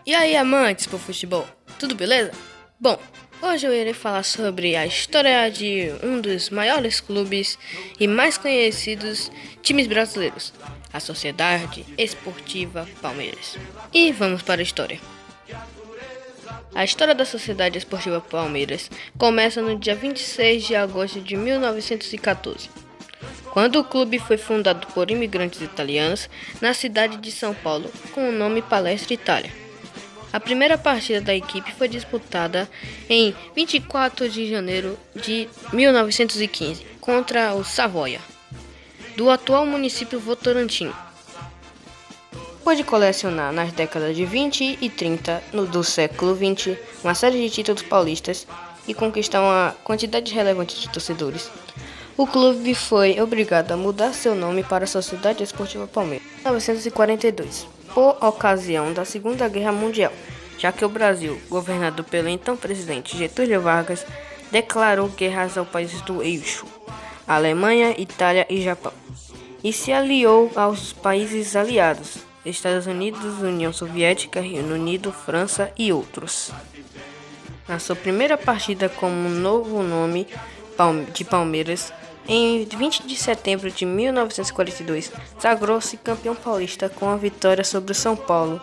E aí, amantes por futebol, tudo beleza? Bom, hoje eu irei falar sobre a história de um dos maiores clubes e mais conhecidos times brasileiros, a Sociedade Esportiva Palmeiras. E vamos para a história. A história da Sociedade Esportiva Palmeiras começa no dia 26 de agosto de 1914, quando o clube foi fundado por imigrantes italianos na cidade de São Paulo com o nome Palestra Itália. A primeira partida da equipe foi disputada em 24 de janeiro de 1915 contra o Savoia, do atual município Votorantim. Depois de colecionar nas décadas de 20 e 30 do século XX uma série de títulos paulistas e conquistar uma quantidade relevante de torcedores, o clube foi obrigado a mudar seu nome para a Sociedade Esportiva Palmeiras em 1942, por ocasião da Segunda Guerra Mundial, já que o Brasil, governado pelo então presidente Getúlio Vargas, declarou guerras aos países do Eixo, Alemanha, Itália e Japão, e se aliou aos países aliados, Estados Unidos, União Soviética, Reino Unido, França e outros. Na sua primeira partida como novo nome de Palmeiras, em 20 de setembro de 1942, sagrou-se campeão paulista com a vitória sobre o São Paulo,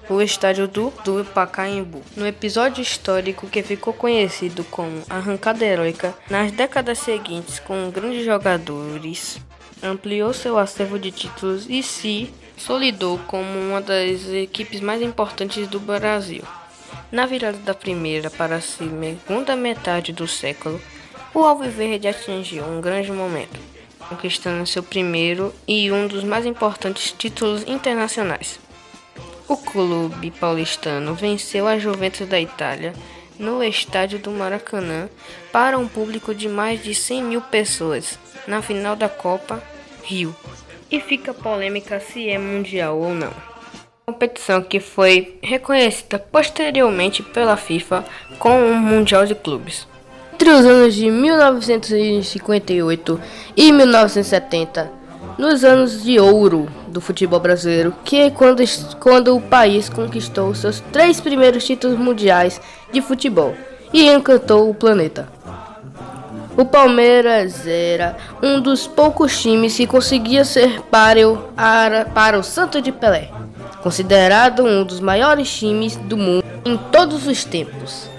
no estádio do Pacaembu. No episódio histórico que ficou conhecido como Arrancada Heróica, nas décadas seguintes, com grandes jogadores, ampliou seu acervo de títulos e se consolidou como uma das equipes mais importantes do Brasil. Na virada da primeira para a segunda metade do século, o Alviverde atingiu um grande momento, conquistando seu primeiro e um dos mais importantes títulos internacionais. O clube paulistano venceu a Juventus da Itália no estádio do Maracanã para um público de mais de 100 mil pessoas na final da Copa Rio. E fica polêmica se é mundial ou não. Competição que foi reconhecida posteriormente pela FIFA com o Mundial de Clubes. Entre os anos de 1958 e 1970, nos anos de ouro do futebol brasileiro, que é quando o país conquistou seus 3 primeiros títulos mundiais de futebol e encantou o planeta. O Palmeiras era um dos poucos times que conseguia ser páreo para o Santos de Pelé, considerado um dos maiores times do mundo em todos os tempos.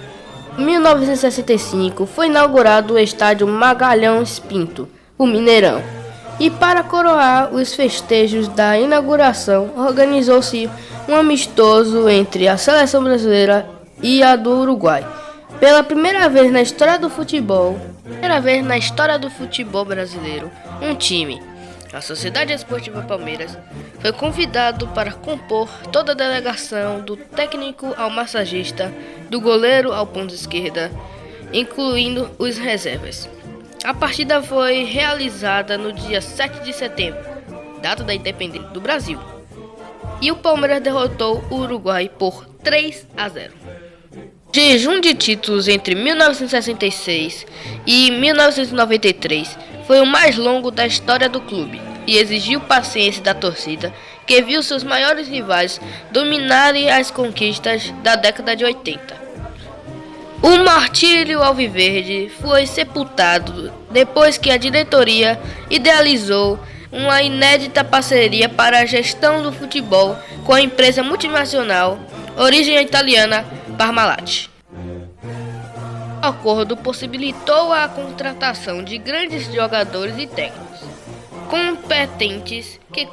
Em 1965 foi inaugurado o estádio Magalhães Pinto, o Mineirão, e para coroar os festejos da inauguração, organizou-se um amistoso entre a seleção brasileira e a do Uruguai. Pela primeira vez na história do futebol brasileiro, um time, a Sociedade Esportiva Palmeiras, foi convidado para compor toda a delegação, do técnico ao massagista, do goleiro ao ponta esquerda, incluindo os reservas. A partida foi realizada no dia 7 de setembro, data da independência do Brasil, e o Palmeiras derrotou o Uruguai por 3-0. O jejum de títulos entre 1966 e 1993 foi o mais longo da história do clube e exigiu paciência da torcida, que viu seus maiores rivais dominarem as conquistas da década de 80. O martírio alviverde foi sepultado depois que a diretoria idealizou uma inédita parceria para a gestão do futebol com a empresa multinacional origem italiana Parmalat. O acordo possibilitou a contratação de grandes jogadores e técnicos competentes que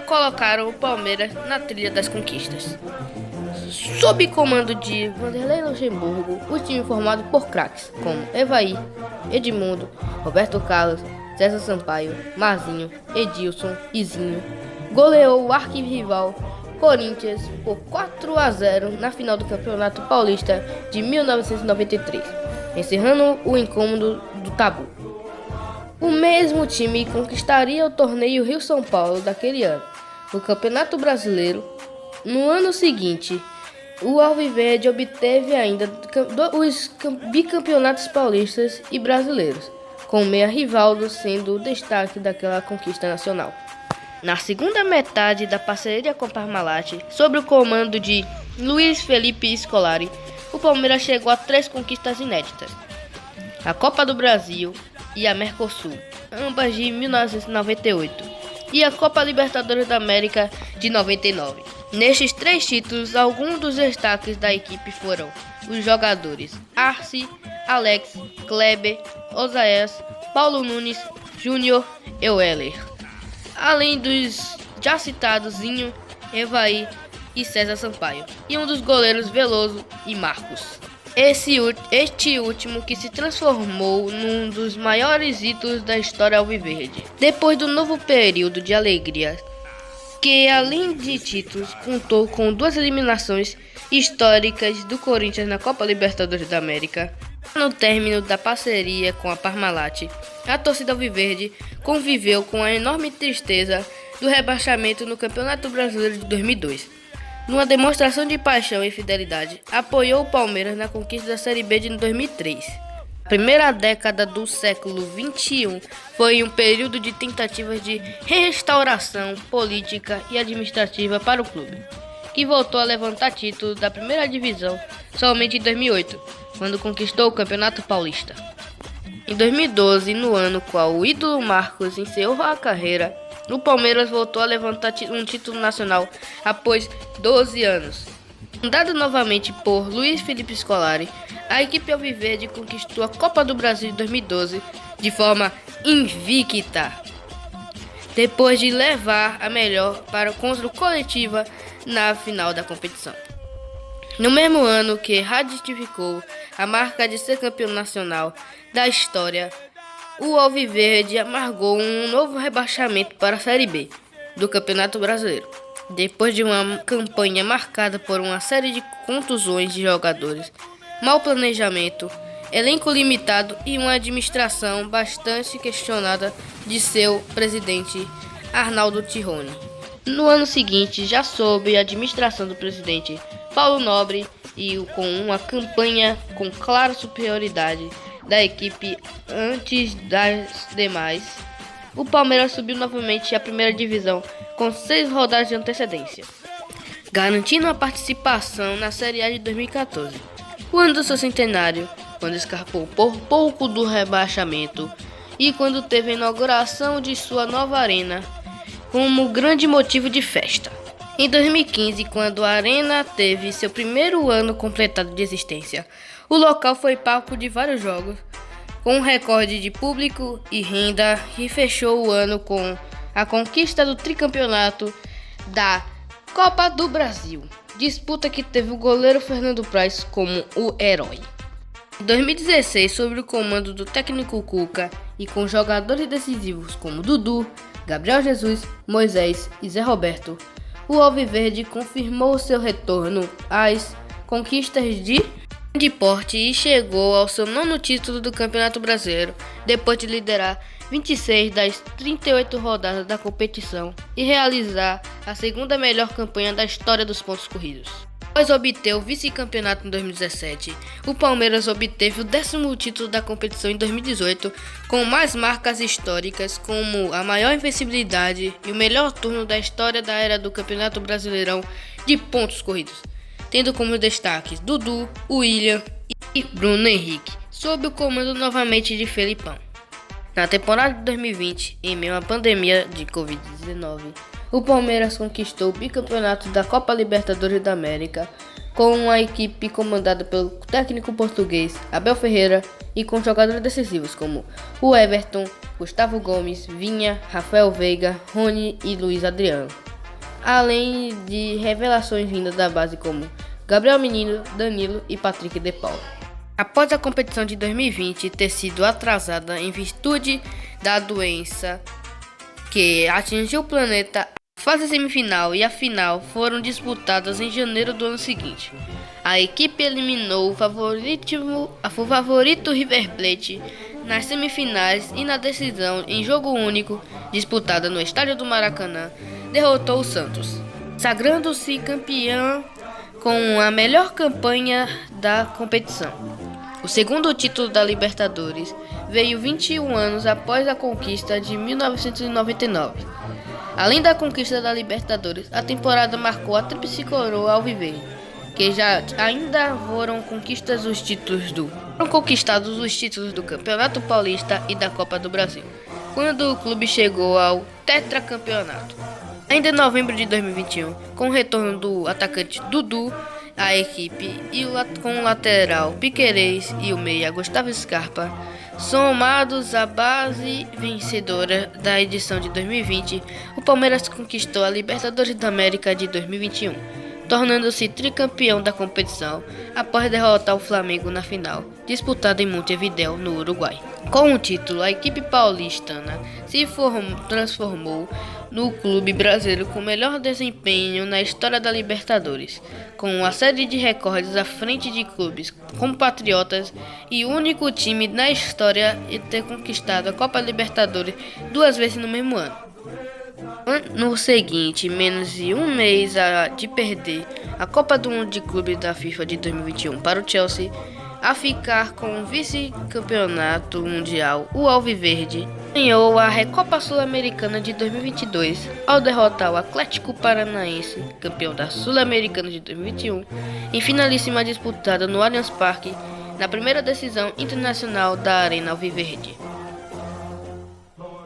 colocaram o Palmeiras na trilha das conquistas. Sob comando de Vanderlei Luxemburgo, o time formado por craques como Evaí, Edmundo, Roberto Carlos, César Sampaio, Marzinho, Edilson e Zinho, goleou o arquirrival Corinthians por 4-0 na final do Campeonato Paulista de 1993, encerrando o incômodo do tabu. O mesmo time conquistaria o torneio Rio-São Paulo daquele ano. No Campeonato Brasileiro, no ano seguinte, o Alviverde obteve ainda os bicampeonatos paulistas e brasileiros, com o meia Rivaldo sendo o destaque daquela conquista nacional. Na segunda metade da parceria com a Parmalat, sob o comando de Luiz Felipe Scolari, o Palmeiras chegou a 3 conquistas inéditas: a Copa do Brasil e a Mercosul, ambas de 1998, e a Copa Libertadores da América de 99. Nestes 3 títulos, alguns dos destaques da equipe foram os jogadores Arce, Alex, Kleber, Oséias, Paulo Nunes, Júnior e Weller, além dos já citados Zinho, Evaí e César Sampaio, e um dos goleiros Veloso e Marcos. Este último que se transformou num dos maiores ídolos da história alviverde. Depois do novo período de alegria, que além de títulos, contou com 2 eliminações históricas do Corinthians na Copa Libertadores da América. No término da parceria com a Parmalat, a torcida alviverde conviveu com a enorme tristeza do rebaixamento no Campeonato Brasileiro de 2002. Numa demonstração de paixão e fidelidade, apoiou o Palmeiras na conquista da Série B de 2003. A primeira década do século XXI foi um período de tentativas de restauração política e administrativa para o clube, que voltou a levantar títulos da primeira divisão somente em 2008, quando conquistou o Campeonato Paulista. Em 2012, no ano qual o ídolo Marcos encerrou a carreira, o Palmeiras voltou a levantar um título nacional após 12 anos. Fundado novamente por Luiz Felipe Scolari, a equipe alviverde conquistou a Copa do Brasil de 2012 de forma invicta, depois de levar a melhor para contra o Coritiba na final da competição. No mesmo ano que ratificou a marca de ser campeão nacional da história, o alviverde amargou um novo rebaixamento para a Série B do Campeonato Brasileiro, depois de uma campanha marcada por uma série de contusões de jogadores, mau planejamento, elenco limitado e uma administração bastante questionada de seu presidente Arnaldo Tironi. No ano seguinte, já sob a administração do presidente Paulo Nobre e com uma campanha com clara superioridade da equipe antes das demais, o Palmeiras subiu novamente à primeira divisão com 6 rodadas de antecedência, garantindo a participação na Série A de 2014, o ano do seu centenário, quando escapou por pouco do rebaixamento e quando teve a inauguração de sua nova arena como grande motivo de festa. Em 2015, quando a arena teve seu primeiro ano completado de existência, o local foi palco de vários jogos, com um recorde de público e renda, e fechou o ano com a conquista do tricampeonato da Copa do Brasil, disputa que teve o goleiro Fernando Praz como o herói. Em 2016, sob o comando do técnico Cuca e com jogadores decisivos como Dudu, Gabriel Jesus, Moisés e Zé Roberto, o alviverde confirmou seu retorno às conquistas de porte e chegou ao seu 9º título do Campeonato Brasileiro, depois de liderar 26 das 38 rodadas da competição e realizar a segunda melhor campanha da história dos pontos corridos. Após obter o vice-campeonato em 2017, o Palmeiras obteve o 10º título da competição em 2018, com mais marcas históricas como a maior invencibilidade e o melhor turno da história da era do Campeonato Brasileirão de pontos corridos, tendo como destaques Dudu, William e Bruno Henrique, sob o comando novamente de Felipão. Na temporada de 2020, em meio à pandemia de Covid-19, o Palmeiras conquistou o bicampeonato da Copa Libertadores da América com a equipe comandada pelo técnico português Abel Ferreira e com jogadores decisivos como o Everton, Gustavo Gomes, Vinha, Rafael Veiga, Rony e Luiz Adriano, além de revelações vindas da base como Gabriel Menino, Danilo e Patrick de Paula. Após a competição de 2020 ter sido atrasada em virtude da doença que atingiu o planeta, a fase semifinal e a final foram disputadas em janeiro do ano seguinte. A equipe eliminou o favorito River Plate nas semifinais e na decisão em jogo único, disputada no estádio do Maracanã, derrotou o Santos, sagrando-se campeão com a melhor campanha da competição. O segundo título da Libertadores veio 21 anos após a conquista de 1999. Além da conquista da Libertadores, a temporada marcou a tríplice coroa alviverde, que já ainda foram conquistados os títulos do Campeonato Paulista e da Copa do Brasil, quando o clube chegou ao tetracampeonato. Ainda em novembro de 2021, com o retorno do atacante Dudu à equipe e com o lateral Piquerez e o meia Gustavo Scarpa, somados à base vencedora da edição de 2020, o Palmeiras conquistou a Libertadores da América de 2021, tornando-se tricampeão da competição após derrotar o Flamengo na final, disputada em Montevidéu, no Uruguai. Com o título, a equipe paulistana se transformou no clube brasileiro com o melhor desempenho na história da Libertadores, com uma série de recordes à frente de clubes compatriotas e o único time na história a ter conquistado a Copa Libertadores 2 vezes no mesmo ano. No seguinte, menos de um mês de perder a Copa do Mundo de Clubes da FIFA de 2021 para o Chelsea, a ficar com o vice-campeonato mundial, o Alviverde ganhou a Recopa Sul-Americana de 2022 ao derrotar o Atlético Paranaense, campeão da Sul-Americana de 2021, em finalíssima disputada no Allianz Parque, na primeira decisão internacional da Arena Alviverde.